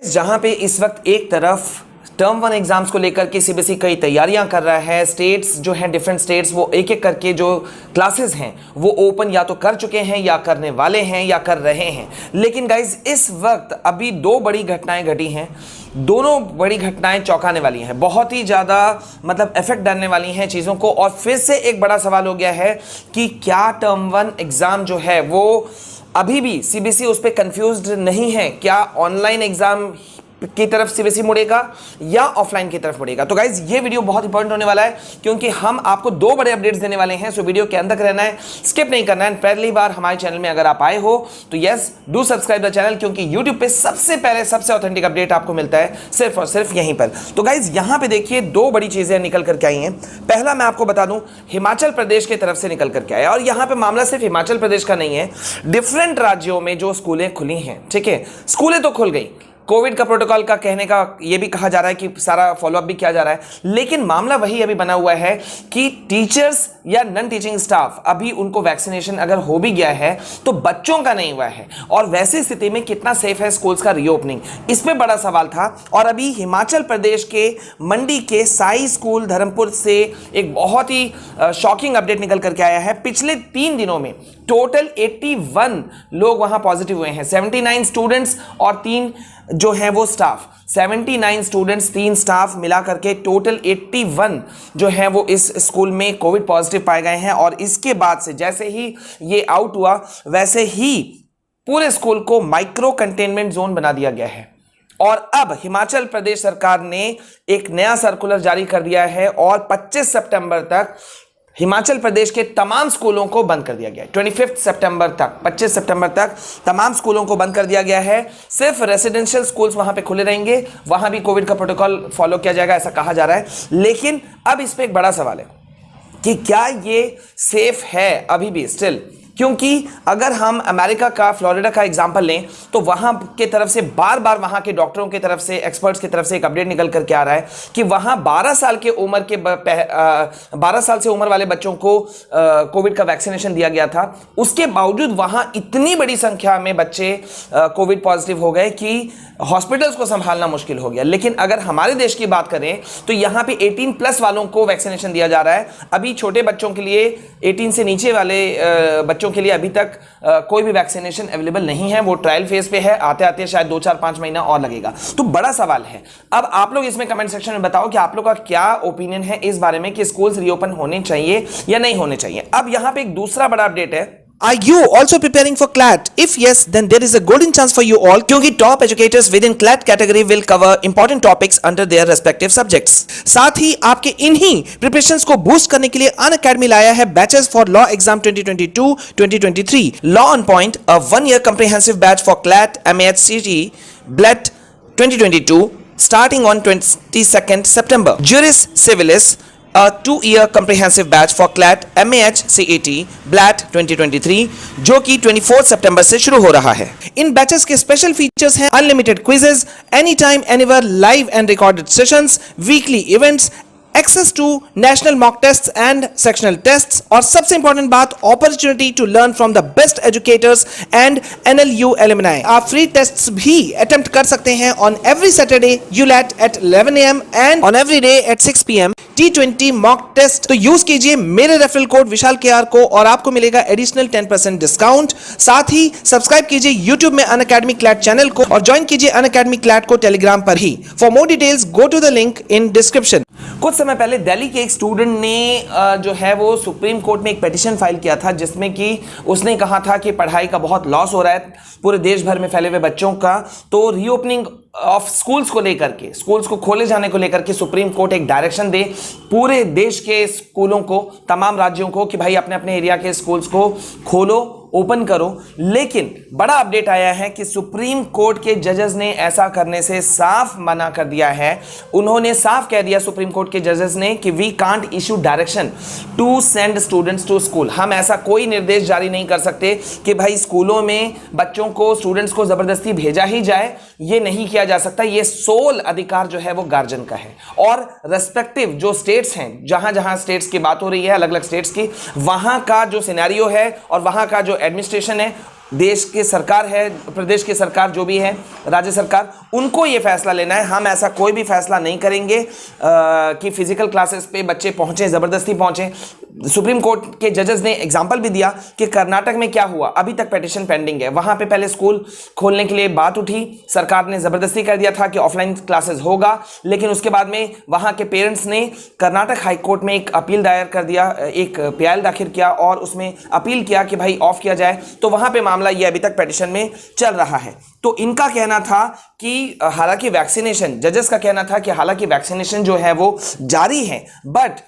जहां पे इस वक्त एक तरफ टर्म 1 एग्जाम्स को लेकर के सीबीएसई कई तैयारियां कर रहा है। स्टेट्स जो हैं, डिफरेंट स्टेट्स, वो एक एक करके जो क्लासेस हैं वो ओपन या तो कर चुके हैं या करने वाले हैं या कर रहे हैं। लेकिन गाइज इस वक्त अभी दो बड़ी घटनाएं घटी हैं। दोनों बड़ी घटनाएं चौंकाने वाली हैं, बहुत ही ज़्यादा मतलब इफेक्ट डालने वाली हैं चीज़ों को। और फिर से एक बड़ा सवाल हो गया है कि क्या टर्म 1 एग्ज़ाम जो है वो अभी भी सीबीएसई उस पर कंफ्यूज्ड नहीं है। क्या ऑनलाइन एग्ज़ाम की तरफ सीबीएसई मुड़ेगा या ऑफलाइन की तरफ मुड़ेगा। तो गाइज ये वीडियो बहुत इंपॉर्टेंट होने वाला है क्योंकि हम आपको दो बड़े अपडेट्स देने वाले हैं। सो वीडियो के अंदर रहना है, स्किप नहीं करना है। पहली बार हमारे चैनल में अगर आप आए हो तो yes do subscribe the channel, क्योंकि यूट्यूब पे सबसे पहले सबसे ऑथेंटिक अपडेट आपको मिलता है सिर्फ और सिर्फ यहीं पर। तो गाइज यहां पे देखिए दो बड़ी चीजें निकल करके आई हैं। पहला मैं आपको बता दूं, हिमाचल प्रदेश की तरफ से निकल करके आया, और यहां पर मामला सिर्फ हिमाचल प्रदेश का नहीं है। डिफरेंट राज्यों में जो स्कूलें खुली हैं, ठीक है, स्कूलें तो खुल गई, कोविड का प्रोटोकॉल का कहने का ये भी कहा जा रहा है कि सारा फॉलोअप भी किया जा रहा है, लेकिन मामला वही अभी बना हुआ है कि टीचर्स या नॉन टीचिंग स्टाफ अभी उनको वैक्सीनेशन अगर हो भी गया है तो बच्चों का नहीं हुआ है। और वैसी स्थिति में कितना सेफ है स्कूल्स का रीओपनिंग, इस पे बड़ा सवाल था। और अभी हिमाचल प्रदेश के मंडी के साई स्कूल धर्मपुर से एक बहुत ही शॉकिंग अपडेट निकल करके आया है। पिछले 3 दिनों में टोटल 81 लोग वहां पॉजिटिव हुए हैं। 79 स्टूडेंट्स और 3 जो है वो स्टाफ, 79 स्टूडेंट्स 3 स्टाफ मिला करके टोटल 81 जो है वो इस स्कूल में कोविड पॉजिटिव पाए गए हैं। और इसके बाद से जैसे ही ये आउट हुआ वैसे ही पूरे स्कूल को माइक्रो कंटेनमेंट जोन बना दिया गया है। और अब हिमाचल प्रदेश सरकार ने एक नया सर्कुलर जारी कर दिया है और 25 सितंबर तक हिमाचल प्रदेश के तमाम स्कूलों को बंद कर दिया गया है। 25 सितंबर तक, 25 सितंबर तक तमाम स्कूलों को बंद कर दिया गया है। सिर्फ रेसिडेंशियल स्कूल्स वहां पे खुले रहेंगे, वहां भी कोविड का प्रोटोकॉल फॉलो किया जाएगा, ऐसा कहा जा रहा है। लेकिन अब इस पे एक बड़ा सवाल है कि क्या ये सेफ है अभी भी स्टिल, क्योंकि अगर हम अमेरिका का फ्लोरिडा का एग्जांपल लें तो वहां के तरफ से बार बार वहां के डॉक्टरों की तरफ से, एक्सपर्ट्स की तरफ से एक अपडेट निकल करके आ रहा है कि वहां 12 साल के उम्र के 12 साल से उम्र वाले बच्चों को कोविड का वैक्सीनेशन दिया गया था। उसके बावजूद वहां इतनी बड़ी संख्या में बच्चे कोविड पॉजिटिव हो गए कि हॉस्पिटल्स को संभालना मुश्किल हो गया। लेकिन अगर हमारे देश की बात करें तो यहां पे 18+ वालों को वैक्सीनेशन दिया जा रहा है। अभी छोटे बच्चों के लिए, 18 से नीचे वाले बच्चों के लिए अभी तक कोई भी वैक्सीनेशन अवेलेबल नहीं है। वो ट्रायल फेज पे है, आते आते शायद 2, 4, 5 महीना और लगेगा। तो बड़ा सवाल है। अब आप लोग इसमें कमेंट सेक्शन में बताओ कि आप लोग का क्या ओपिनियन है इस बारे में कि स्कूल्स रीओपन होने चाहिए या नहीं होने चाहिए। अब यहां पे एक दूसरा बड़ा अपडेट है। Are you also preparing for CLAT? If yes, then there is a golden chance for you all क्योंकि top educators within CLAT category will cover important topics under their respective subjects। साथ ही आपके इन्हीं preparations को boost करने के लिए Unacademy लाया है Batches for Law Exam 2022-2023 Law on Point, a 1-year comprehensive batch for CLAT, MAH, CT, BLET 2022 starting on 22nd September. Juris Civilis, a 2-year comprehensive batch for CLAT, MAH, CET, BLAT 2023 जो कि 24 सितंबर से शुरू हो रहा है। इन batches के special features हैं unlimited quizzes, any time anywhere live and recorded sessions, weekly events, access to national mock tests and sectional tests, और सबसे इंपॉर्टेंट बात, opportunity to learn from the best educators and NLU alumni. आप free tests भी attempt कर सकते हैं on every Saturday ULAT at 11 AM and on every day at 6 PM T20 mock test. तो use कीजिए मेरे रेफरल कोड विशाल KR को और आपको मिलेगा एडिशनल 10% डिस्काउंट। साथ ही सब्सक्राइब कीजिए यूट्यूब में अनअकैडमी CLAT चैनल को और ज्वाइन कीजिए अनअकैडमी CLAT को टेलीग्राम पर ही। For more details go to the link in description. कुछ समय पहले दिल्ली के एक स्टूडेंट ने जो है वो सुप्रीम कोर्ट में एक पिटीशन फाइल किया था जिसमें कि उसने कहा था कि पढ़ाई का बहुत लॉस हो रहा है पूरे देश भर में फैले हुए बच्चों का। तो रीओपनिंग ऑफ स्कूल्स को लेकर के, स्कूल्स को खोले जाने को लेकर के सुप्रीम कोर्ट एक डायरेक्शन दे पूरे देश के स्कूलों को, तमाम राज्यों को कि भाई अपने अपने एरिया के स्कूल्स को खोलो, ओपन करो। लेकिन बड़ा अपडेट आया है कि सुप्रीम कोर्ट के जजेस ने ऐसा करने से साफ मना कर दिया है। उन्होंने साफ कह दिया सुप्रीम कोर्ट के जजेस ने कि we can't issue direction to send students to school. हम ऐसा कोई निर्देश जारी नहीं कर सकते कि भाई स्कूलों में बच्चों को, स्टूडेंट्स को जबरदस्ती भेजा ही जाए, ये नहीं किया जा सकता। ये सोल अधिकार जो है वो गार्जियन का है। और रेस्पेक्टिव जो स्टेट्स हैं, जहां जहां स्टेट्स की बात हो रही है, अलग अलग स्टेट्स की, वहां का जो सिनेरियो है और वहां का जो एडमिनिस्ट्रेशन है देश की सरकार है, प्रदेश की सरकार जो भी है, राज्य सरकार, उनको ये फैसला लेना है। हम ऐसा कोई भी फैसला नहीं करेंगे कि फिजिकल क्लासेस पे बच्चे पहुंचे, ज़बरदस्ती पहुंचे। सुप्रीम कोर्ट के जजेस ने एग्जाम्पल भी दिया कि कर्नाटक में क्या हुआ, अभी तक पिटीशन पेंडिंग है। वहां पे पहले स्कूल खोलने के लिए बात उठी, सरकार ने ज़बरदस्ती कर दिया था कि ऑफलाइन क्लासेस होगा, लेकिन उसके बाद में वहां के पेरेंट्स ने कर्नाटक हाई कोर्ट में एक अपील दायर कर दिया, एक PIL दाखिल किया और उसमें अपील किया कि भाई ऑफ किया जाए। तो वहां पे मामला ये अभी तक पिटीशन में चल रहा है। तो इनका कहना था कि हालांकि वैक्सीनेशन, जजेस का कहना था कि हालांकि वैक्सीनेशन जो है वो जारी है, बट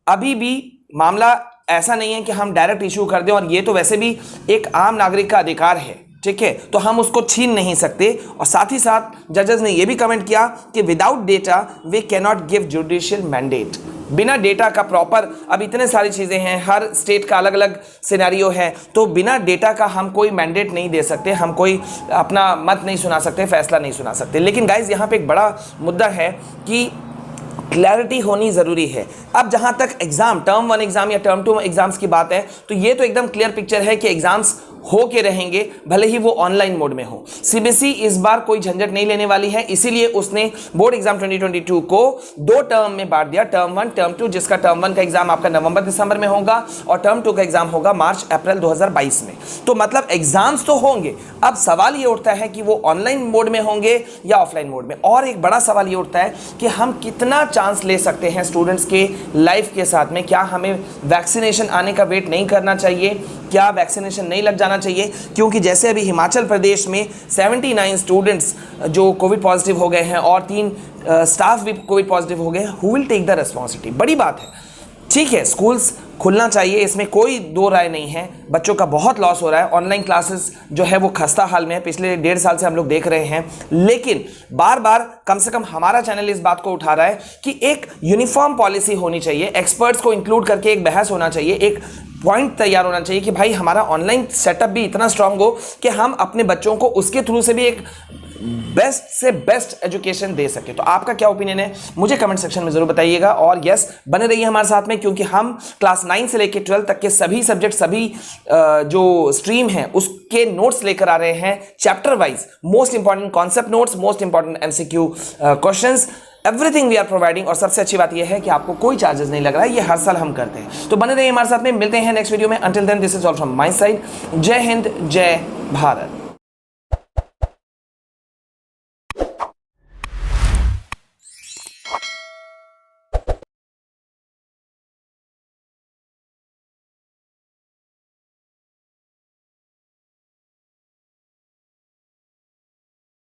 अभी भी मामला ऐसा नहीं है कि हम डायरेक्ट इशू कर दें, और ये तो वैसे भी एक आम नागरिक का अधिकार है, ठीक है, तो हम उसको छीन नहीं सकते। और साथ ही साथ जजेस ने यह भी कमेंट किया कि without data we can not give judicial mandate. बिना डेटा का प्रॉपर, अब इतने सारी चीज़ें हैं, हर स्टेट का अलग अलग सिनेरियो है, तो बिना डेटा का हम कोई मैंडेट नहीं दे सकते, हम कोई अपना मत नहीं सुना सकते, फैसला नहीं सुना सकते। लेकिन गाइज यहाँ पे एक बड़ा मुद्दा है कि क्लैरिटी होनी ज़रूरी है। अब जहाँ तक एग्ज़ाम, टर्म 1 एग्ज़ाम या टर्म 2 एग्ज़ाम्स की बात है, तो ये तो एकदम क्लियर पिक्चर है कि एग्ज़ाम्स हो के रहेंगे, भले ही वो ऑनलाइन मोड में हो। CBSE इस बार कोई झंझट नहीं लेने वाली है, इसीलिए उसने बोर्ड एग्जाम 2022 को 2 टर्म में बांट दिया, टर्म 1, टर्म 2, जिसका टर्म 1 का एग्जाम आपका नवंबर-दिसंबर में होगा और टर्म 2 का एग्जाम होगा मार्च-अप्रैल 2022 में। तो मतलब एग्जाम्स तो होंगे। अब सवाल ये उठता है कि वो ऑनलाइन मोड में होंगे या ऑफलाइन मोड में। और एक बड़ा सवाल ये उठता है कि हम कितना चांस ले सकते हैं स्टूडेंट्स के लाइफ के साथ में। क्या हमें वैक्सीनेशन आने का वेट नहीं करना चाहिए? क्या वैक्सीनेशन नहीं लग जाना चाहिए? क्योंकि जैसे अभी हिमाचल प्रदेश में 79 स्टूडेंट्स जो कोविड पॉजिटिव हो गए हैं और 3 स्टाफ भी कोविड पॉजिटिव हो गए हैं, who will take the responsibility? बड़ी बात है। ठीक है, स्कूल्स खुलना चाहिए, इसमें कोई दो राय नहीं है। बच्चों का बहुत लॉस हो रहा है, ऑनलाइन क्लासेस जो है वो खस्ता हाल में है, पिछले 1.5 साल से हम लोग देख रहे हैं। लेकिन बार बार कम से कम हमारा चैनल इस बात को उठा रहा है कि एक यूनिफॉर्म पॉलिसी होनी चाहिए, एक्सपर्ट्स को इंक्लूड करके एक बहस होना चाहिए, एक पॉइंट तैयार होना चाहिए कि भाई हमारा ऑनलाइन सेटअप भी इतना स्ट्रांग हो कि हम अपने बच्चों को उसके थ्रू से भी एक बेस्ट से बेस्ट एजुकेशन दे सके। तो आपका क्या ओपिनियन है मुझे कमेंट सेक्शन में जरूर बताइएगा। और यस, बने रहिए हमारे साथ में, क्योंकि हम क्लास 9 से लेकर 12 तक के सभी सब्जेक्ट, सभी जो स्ट्रीम है उसके नोट्स लेकर आ रहे हैं, chapter wise, most important concept notes, most important MCQ questions, everything we are providing. और सबसे अच्छी बात यह है कि आपको कोई चार्जेस नहीं लग रहा है, ये हर साल हम करते हैं। तो बने रहिए हमारे साथ में, मिलते हैं नेक्स्ट वीडियो में। Until then, this is all from my side. जय हिंद, जय भारत।